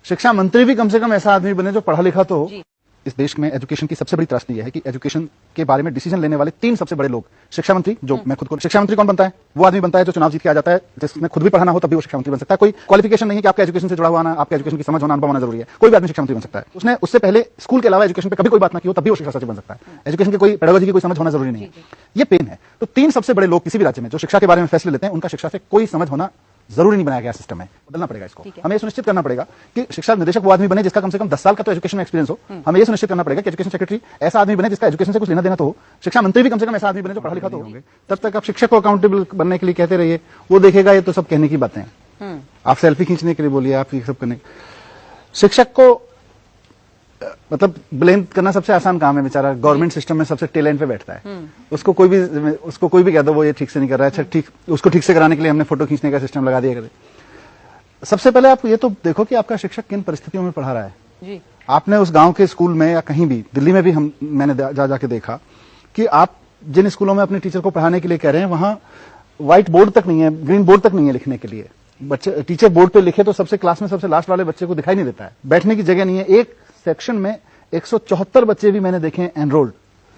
शिक्षा मंत्री भी कम से कम ऐसा आदमी बने जो पढ़ा लिखा तो हो। इस देश में एजुकेशन की सबसे बड़ी त्रासदी है कि एजुकेशन के बारे में डिसीजन लेने वाले 3 सबसे बड़े लोग, शिक्षा मंत्री, जो मैं खुद को, शिक्षा मंत्री कौन बनता है? वो आदमी बनता है जो चुनाव जीत के आ जाता है, जिसने खुद भी पढ़ाना हो तब भी वो शिक्षा मंत्री बन सकता है। कोई क्वालिफिकेशन नहीं है कि आपका एजुकेशन से जुड़ा हुआ आना, आपके एजुकेशन की समझ होना, अनुभव होना जरूरी है। कोई भी आदमी शिक्षा मंत्री बन सकता है। उसने उससे पहले स्कूल के अलावा एजुकेशन पे कभी कोई बात ना की हो तब भी वो शिक्षा सचिव बन सकता है। एजुकेशन की कोई पेडागोजी की कोई समझ होना जरूरी नहीं है। ये पेन है। तो 3 सबसे बड़े लोग किसी भी राज्य में जो शिक्षा के बारे में फैसले लेते हैं, उनका शिक्षा से कोई समझ होना जरूरी नहीं बनाया गया सिस्टम है। बदलना पड़ेगा इसको। हमें ये सुनिश्चित करना पड़ेगा कि शिक्षा निदेशक वो आदमी बने जिसका कम से कम 10 साल का तो एजुकेशन में एक्सपीरियंस हो। हमें ये सुनिश्चित करना पड़ेगा कि एजुकेशन सेक्रेटरी ऐसा आदमी बने जिसका एजुकेशन से कुछ लेना देना तो हो। शिक्षा मंत्री भी कम से कम ऐसा आदमी बने जो पढ़ा लिखा तो होंगे। तब तक आप शिक्षक को अकाउंटेबल बनने के लिए कहते रहिए, वो देखेगा। ये तो सब कहने की बातें हैं। आप सेल्फी खींचने के लिए बोलिए, आप ये सब करने। शिक्षक को मतलब ब्लेम करना सबसे आसान काम है। बेचारा गवर्नमेंट सिस्टम में सबसे टेल एंड पे बैठता है। उसको कोई भी कह दो वो ये ठीक से नहीं कर रहा है, अच्छा ठीक, उसको ठीक से कराने के लिए हमने फोटो खींचने का सिस्टम लगा दिया करे। सबसे पहले आप ये तो देखो कि आपका शिक्षक किन परिस्थितियों में पढ़ा रहा है। जी। आपने उस गांव के स्कूल में या कहीं भी, दिल्ली में भी मैंने जाके देखा कि आप जिन स्कूलों में अपने टीचर को पढ़ाने के लिए कह रहे हैं, वहां व्हाइट बोर्ड तक नहीं है, ग्रीन बोर्ड तक नहीं है लिखने के लिए। बच्चे टीचर बोर्ड पे लिखे तो सबसे क्लास में सबसे लास्ट वाले बच्चे को दिखाई नहीं देता है। बैठने की जगह नहीं है। एक सेक्शन में 174 बच्चे भी मैंने देखे एनरोल्ड।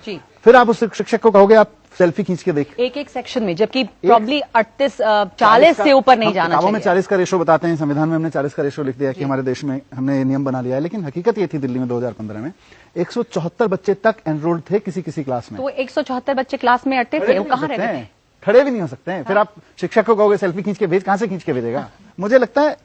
जी। फिर आप उस शिक्षक को कहोगे आप सेल्फी खींच के देख, एक सेक्शन में, जबकि प्रॉब्ली 40 से ऊपर नहीं जाना चाहिए। में 40 का रेशो बताते हैं, संविधान में हमने 40 का रेशो लिख दिया कि हमारे देश में हमने ये नियम बना लिया है। लेकिन हकीकत ये थी दिल्ली में 2015 में 174 बच्चे तक एनरोल्ड थे किसी क्लास में। तो 174 बच्चे क्लास में अटते थे, वो कहाँ रहते थे? खड़े भी नहीं हो सकते हैं। फिर आप शिक्षक को कहोगे सेल्फी खींच के भेज, कहां से खींच के भेजेगा? मुझे लगता है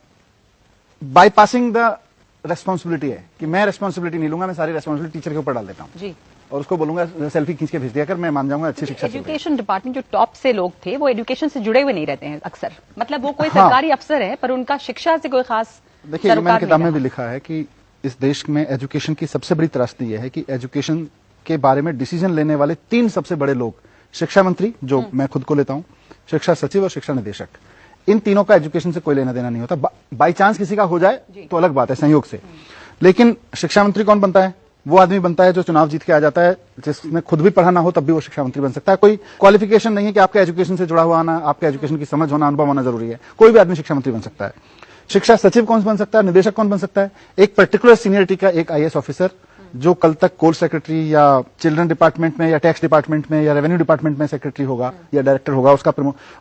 बाईपासिंग द रेस्पॉन्सिबिलिटी है कि मैं रेस्पॉन्सिबिलिटी नहीं लूंगा, मैं सारी रेस्पॉन्सिबिलिटी टीचर के ऊपर डाल देता हूं। जी। और उसको बोलूंगा सेल्फी खींच के भेज दिया कर, मैं मान जाऊंगा अच्छी शिक्षा। एजुकेशन डिपार्टमेंट जो टॉप से लोग थे वो एजुकेशन से जुड़े हुए नहीं रहते हैं अक्सर। मतलब वो कोई सरकारी अफसर है पर उनका शिक्षा से कोई खास। देखिए, मैंने किताब में भी लिखा है कि इस देश में एजुकेशन की सबसे बड़ी त्रासदी यह है कि एजुकेशन के बारे में डिसीजन लेने वाले 3 सबसे बड़े लोग, शिक्षा मंत्री, जो मैं खुद को लेता हूं, शिक्षा सचिव और शिक्षा निदेशक, इन तीनों का एजुकेशन से कोई लेना देना नहीं होता। बाई चांस किसी का हो जाए तो अलग बात है, संयोग से। लेकिन शिक्षा मंत्री कौन बनता है? वो आदमी बनता है जो चुनाव जीत के आ जाता है, जिसने खुद भी पढ़ाना हो तब भी वो शिक्षा मंत्री बन सकता है। कोई क्वालिफिकेशन नहीं है कि आपके एजुकेशन से जुड़ा हुआ आना, आपके एजुकेशन की समझ होना, अनुभव होना जरूरी है। कोई भी आदमी शिक्षा मंत्री बन सकता है। शिक्षा सचिव कौन बन सकता है? निदेशक कौन बन सकता है? एक पर्टिकुलर सीनियरिटी का एक IAS ऑफिसर जो कल तक कोर सेक्रेटरी या चिल्ड्रन डिपार्टमेंट में या टैक्स डिपार्टमेंट में या रेवेन्यू डिपार्टमेंट में सेक्रेटरी होगा या डायरेक्टर होगा,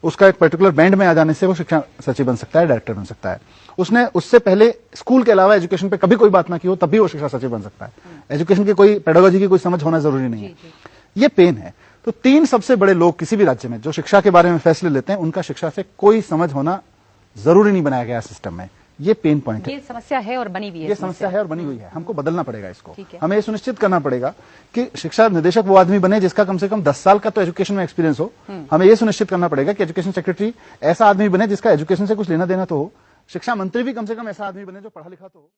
उसका एक पर्टिकुलर बैंड में आ जाने से वो शिक्षा सचिव बन सकता है, डायरेक्टर बन सकता है। उसने उससे पहले स्कूल के अलावा एजुकेशन पे कभी कोई बात ना की हो तब भी वो शिक्षा सचिव बन सकता है। एजुकेशन की कोई पेडागोजी की कोई समझ होना जरूरी नहीं है। ये पेन है। तो 3 सबसे बड़े लोग किसी भी राज्य में जो शिक्षा के बारे में फैसले लेते हैं, उनका शिक्षा से कोई समझ होना जरूरी नहीं बनाया गया सिस्टम में। ये पेन पॉइंट है। ये समस्या है और बनी हुई है। ये समस्या है और बनी हुई है। हमको बदलना पड़ेगा इसको। हमें ये सुनिश्चित करना पड़ेगा कि शिक्षा निदेशक वो आदमी बने जिसका कम से कम 10 साल का तो एजुकेशन में एक्सपीरियंस हो। हमें ये सुनिश्चित करना पड़ेगा कि एजुकेशन सेक्रेटरी ऐसा आदमी बने जिसका एजुकेशन से कुछ लेना देना तो हो। शिक्षा मंत्री भी कम से कम ऐसा आदमी बने जो पढ़ा लिखा तो हो।